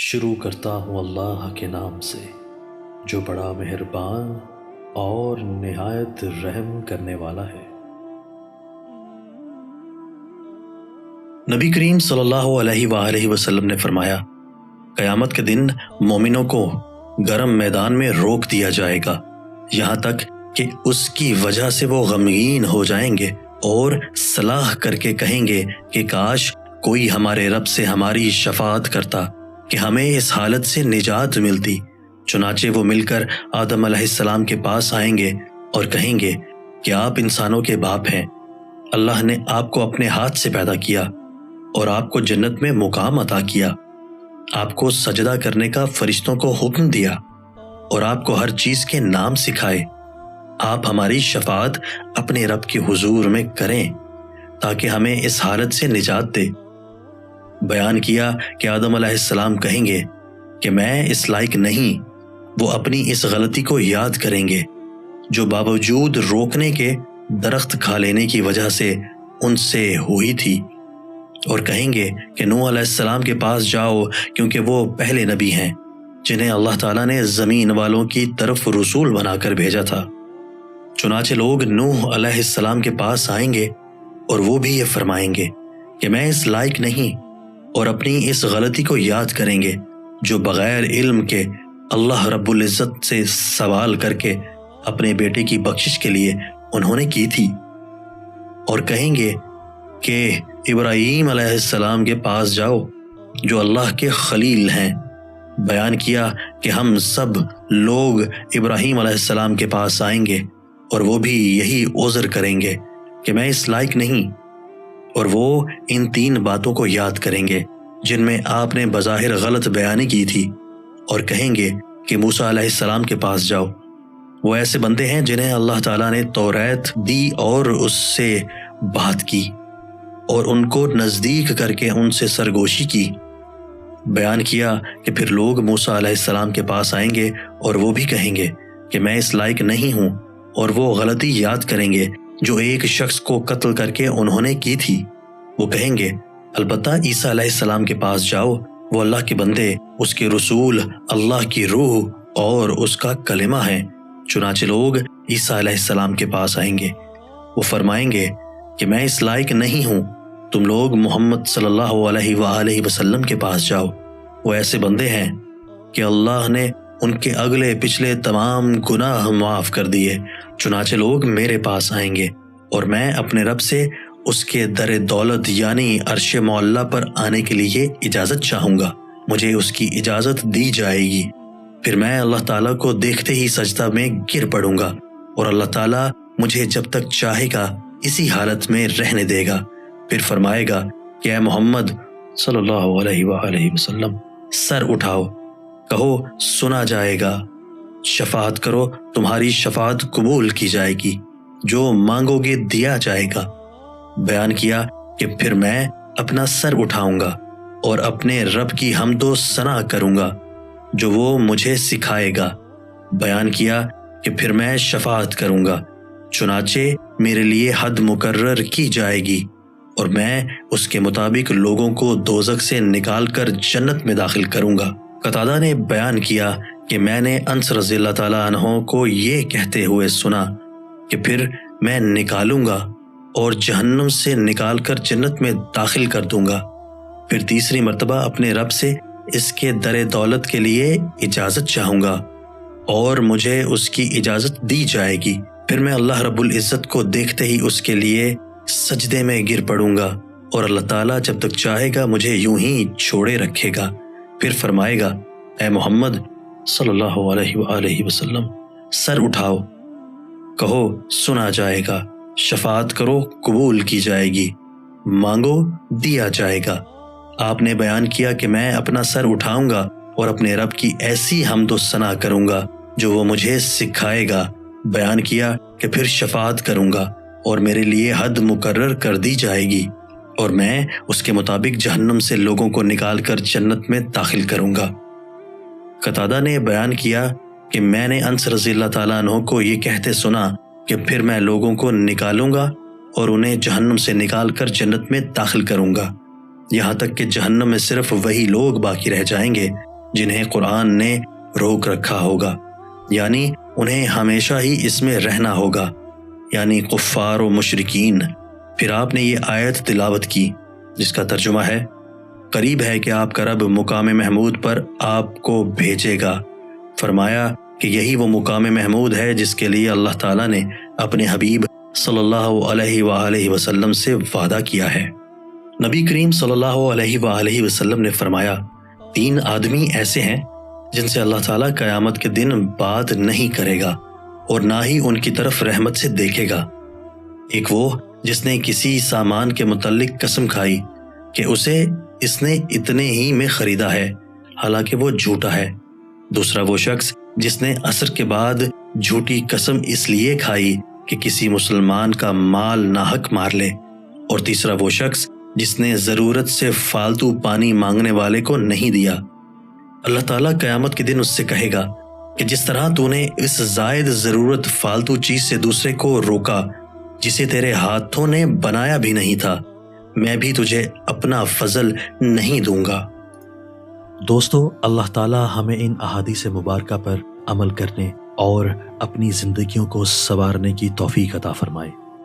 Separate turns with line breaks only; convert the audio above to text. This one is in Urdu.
شروع کرتا ہوں اللہ کے نام سے جو بڑا مہربان اور نہایت رحم کرنے والا ہے۔ نبی کریم صلی اللہ علیہ وآلہ وسلم نے فرمایا، قیامت کے دن مومنوں کو گرم میدان میں روک دیا جائے گا یہاں تک کہ اس کی وجہ سے وہ غمگین ہو جائیں گے اور صلاح کر کے کہیں گے کہ کاش کوئی ہمارے رب سے ہماری شفاعت کرتا کہ ہمیں اس حالت سے نجات ملتی۔ چنانچہ وہ مل کر آدم علیہ السلام کے پاس آئیں گے اور کہیں گے کہ آپ انسانوں کے باپ ہیں، اللہ نے آپ کو اپنے ہاتھ سے پیدا کیا اور آپ کو جنت میں مقام عطا کیا، آپ کو سجدہ کرنے کا فرشتوں کو حکم دیا اور آپ کو ہر چیز کے نام سکھائے۔ آپ ہماری شفاعت اپنے رب کے حضور میں کریں تاکہ ہمیں اس حالت سے نجات دے۔ بیان کیا کہ آدم علیہ السلام کہیں گے کہ میں اس لائق نہیں۔ وہ اپنی اس غلطی کو یاد کریں گے جو باوجود روکنے کے درخت کھا لینے کی وجہ سے ان سے ہوئی تھی، اور کہیں گے کہ نوح علیہ السلام کے پاس جاؤ کیونکہ وہ پہلے نبی ہیں جنہیں اللہ تعالیٰ نے زمین والوں کی طرف رسول بنا کر بھیجا تھا۔ چنانچہ لوگ نوح علیہ السلام کے پاس آئیں گے اور وہ بھی یہ فرمائیں گے کہ میں اس لائق نہیں، اور اپنی اس غلطی کو یاد کریں گے جو بغیر علم کے اللہ رب العزت سے سوال کر کے اپنے بیٹے کی بخشش کے لیے انہوں نے کی تھی، اور کہیں گے کہ ابراہیم علیہ السلام کے پاس جاؤ جو اللہ کے خلیل ہیں۔ بیان کیا کہ ہم سب لوگ ابراہیم علیہ السلام کے پاس آئیں گے اور وہ بھی یہی عذر کریں گے کہ میں اس لائق نہیں، اور وہ ان تین باتوں کو یاد کریں گے جن میں آپ نے بظاہر غلط بیانی کی تھی، اور کہیں گے کہ موسیٰ علیہ السلام کے پاس جاؤ۔ وہ ایسے بندے ہیں جنہیں اللہ تعالیٰ نے توریت دی اور اس سے بات کی اور ان کو نزدیک کر کے ان سے سرگوشی کی۔ بیان کیا کہ پھر لوگ موسیٰ علیہ السلام کے پاس آئیں گے اور وہ بھی کہیں گے کہ میں اس لائق نہیں ہوں، اور وہ غلطی یاد کریں گے جو ایک شخص کو قتل کر کے انہوں نے کی تھی۔ وہ کہیں گے البتہ عیسیٰ علیہ السلام کے پاس جاؤ، وہ اللہ کے بندے، اس کے رسول، اللہ کی روح اور اس کا کلمہ ہے۔ چنانچہ لوگ عیسیٰ علیہ السلام کے پاس آئیں گے، وہ فرمائیں گے کہ میں اس لائق نہیں ہوں، تم لوگ محمد صلی اللہ علیہ وآلہ وسلم کے پاس جاؤ، وہ ایسے بندے ہیں کہ اللہ نے ان کے اگلے پچھلے تمام گناہ معاف کر دیے۔ چنانچہ لوگ میرے پاس آئیں گے اور میں اپنے رب سے اس کے در دولت یعنی عرش معلیٰ پر آنے کے لیے اجازت چاہوں گا، مجھے اس کی اجازت دی جائے گی، پھر میں اللہ تعالیٰ کو دیکھتے ہی سجدہ میں گر پڑوں گا، اور اللہ تعالیٰ مجھے جب تک چاہے گا اسی حالت میں رہنے دے گا، پھر فرمائے گا کہ اے محمد صلی اللہ علیہ وآلہ وسلم سر اٹھاؤ، کہو سنا جائے گا، شفاعت کرو تمہاری شفاعت قبول کی جائے گی، جو مانگو گے دیا جائے گا۔ بیان کیا کہ پھر میں اپنا سر اٹھاؤں گا اور اپنے رب کی حمد و ثنا کروں گا جو وہ مجھے سکھائے گا۔ بیان کیا کہ پھر میں شفاعت کروں گا، چنانچہ میرے لیے حد مقرر کی جائے گی اور میں اس کے مطابق لوگوں کو دوزخ سے نکال کر جنت میں داخل کروں گا۔ قتادہ نے بیان کیا کہ میں نے انس رضی اللہ تعالیٰ عنہ کو یہ کہتے ہوئے سنا کہ پھر میں نکالوں گا اور جہنم سے نکال کر جنت میں داخل کر دوں گا، پھر تیسری مرتبہ اپنے رب سے اس کے در دولت کے لیے اجازت چاہوں گا اور مجھے اس کی اجازت دی جائے گی، پھر میں اللہ رب العزت کو دیکھتے ہی اس کے لیے سجدے میں گر پڑوں گا، اور اللہ تعالیٰ جب تک چاہے گا مجھے یوں ہی چھوڑے رکھے گا، پھر فرمائے گا اے محمد صلی اللہ علیہ وآلہ وسلم سر اٹھاؤ، کہو سنا جائے گا، شفاعت کرو قبول کی جائے گی، مانگو دیا جائے گا۔ آپ نے بیان کیا کہ میں اپنا سر اٹھاؤں گا اور اپنے رب کی ایسی حمد و ثنا کروں گا جو وہ مجھے سکھائے گا۔ بیان کیا کہ پھر شفاعت کروں گا اور میرے لیے حد مقرر کر دی جائے گی اور میں اس کے مطابق جہنم سے لوگوں کو نکال کر جنت میں داخل کروں گا۔ قتادہ نے بیان کیا کہ میں نے انس رضی اللہ تعالیٰ عنہ کو یہ کہتے سنا کہ پھر میں لوگوں کو نکالوں گا اور انہیں جہنم سے نکال کر جنت میں داخل کروں گا، یہاں تک کہ جہنم میں صرف وہی لوگ باقی رہ جائیں گے جنہیں قرآن نے روک رکھا ہوگا، یعنی انہیں ہمیشہ ہی اس میں رہنا ہوگا، یعنی کفار و مشرکین۔ پھر آپ نے یہ آیت تلاوت کی جس کا ترجمہ ہے، قریب ہے کہ آپ کا رب مقام محمود پر آپ کو بھیجے گا۔ فرمایا کہ یہی وہ مقام محمود ہے جس کے لیے اللہ تعالیٰ نے اپنے حبیب صلی اللہ علیہ وآلہ وسلم سے وعدہ کیا ہے۔ نبی کریم صلی اللہ علیہ وآلہ وسلم نے فرمایا، 3 آدمی ایسے ہیں جن سے اللہ تعالیٰ قیامت کے دن بات نہیں کرے گا اور نہ ہی ان کی طرف رحمت سے دیکھے گا۔ ایک وہ جس نے کسی سامان کے متعلق قسم کھائی کہ اسے اس نے اتنے ہی میں خریدا ہے حالانکہ وہ جھوٹا ہے۔ دوسرا وہ شخص جس نے عصر کے بعد جھوٹی قسم اس لیے کھائی کہ کسی مسلمان کا مال ناحق مار لے۔ اور تیسرا وہ شخص جس نے ضرورت سے فالتو پانی مانگنے والے کو نہیں دیا۔ اللہ تعالیٰ قیامت کے دن اس سے کہے گا کہ جس طرح تو نے اس زائد ضرورت فالتو چیز سے دوسرے کو روکا جسے تیرے ہاتھوں نے بنایا بھی نہیں تھا، میں بھی تجھے اپنا فضل نہیں دوں گا۔ دوستو، اللہ تعالیٰ ہمیں ان احادیث مبارکہ پر عمل کرنے اور اپنی زندگیوں کو سنوارنے کی توفیق عطا فرمائے۔